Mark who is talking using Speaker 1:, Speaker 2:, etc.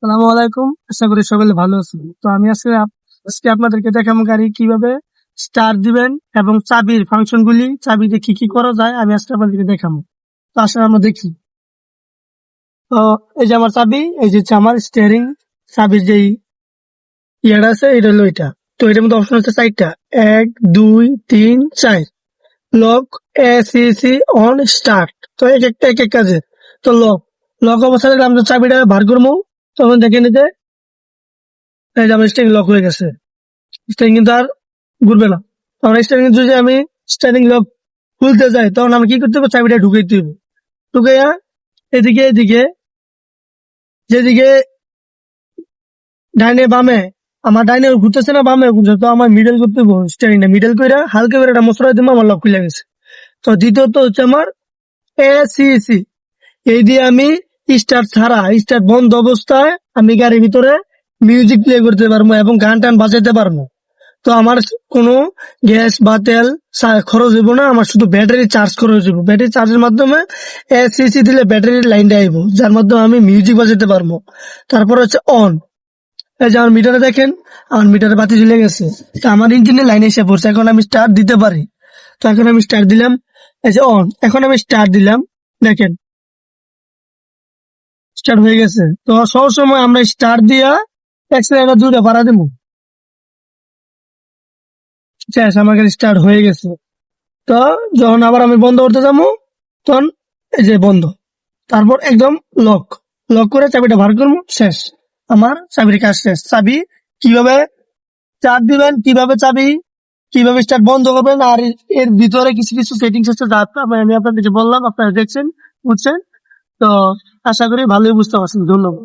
Speaker 1: আসসালামু আলাইকুম। আশা করি সকলে ভালো আছেন। তো আমি আজকে আপনাদেরকে দেখাবো গাড়ি কিভাবে স্টার্ট দিবেন এবং চাবির ফাংশন গুলি, চাবিতে কি কি করা যায় আমি আজকে আপনাদেরকে দেখাবো। তো আসলে আমরা দেখি। তো এই যে আমার চাবি, এই যে হচ্ছে আমার স্টিয়ারিং, চাবির যেই ইয়াটা আছে এটা হলো এটা। তো এটার মধ্যে অপশন আছে 4টা, 1, 2, 3, 4। Lock, ACC, on, start. তো এক এক কাজে। তো লক অবস্থায় আমরা চাবিটা বার করবো, তখন দেখে নিতে এই যে আমার স্টিয়ারিং লক হয়ে গেছে। স্টিয়ারিং কিন্তু আর ঘুরবে না। তখন স্টিয়ারিং যদি আমি স্টিয়ারিং লক খুলতে যাই, তখন আমি কি করতে হবে, চাবিটা ঢুকাইতে হবে। ঢুকাইয়া এদিকে এদিকে যেদিকে ডাইনে বামে, আমার ডাইনে ঘুরতেছে না বামে ঘুরছে, তো আমার মিডল করতে হবে। স্টিয়ারিংটা মিডল করে হালকা করে একটা মশলা দিব, আমার লক খুলে গেছে। তো দ্বিতীয়ত হচ্ছে আমার এসিসি, এই দিয়ে আমি স্টার্ট বন্ধ অবস্থায় আমি গাড়ির ভিতরে মিউজিক প্লে করতে পারবো এবং গান টান বাজাতে পারবো। তো আমার কোনো গ্যাস বা তেল খরচ হইব না, আমার শুধু ব্যাটারি চার্জ খরচ হইব। ব্যাটারি চার্জের মাধ্যমে এসিসি দিলে ব্যাটারির লাইনটা আইব, যার মাধ্যমে আমি মিউজিক বাজাতে পারবো। তারপর হচ্ছে অন, এই যে আমার মিটারে দেখেন, আমার মিটারে বাতি জ্বলে গেছে। তো আমার ইঞ্জিনের লাইন এসে পড়ছে, এখন আমি স্টার্ট দিতে পারি। তো এখন আমি স্টার্ট দিলাম, এই যে অন, এখন আমি স্টার্ট দিলাম, দেখেন স্টার্ট হয়ে গেছে। তো সব সময় আমরা স্টার্ট দিয়া অ্যাক্সিলারেটর দুইটা বাড়া দেবো। শেষ, আমার গাড়ি স্টার্ট হয়ে গেছে। তো যখন আবার আমি বন্ধ করতে যাবো, তখন এই যে বন্ধ। তারপর একদম লক, লক করে চাবিটা বার করবো, শেষ। আমার চাবির কাজ শেষ। চাবি কিভাবে চার্জ দিবেন, কিভাবে স্টার্ট বন্ধ করবেন, আর এর ভিতরে কিছু কিছু সেটিংস আছে যা আমি আপনাদেরকে বললাম, আপনারা দেখছেন, বুঝছেন। তো আশা করি ভালোই বুঝতে পারছেন। ধন্যবাদ।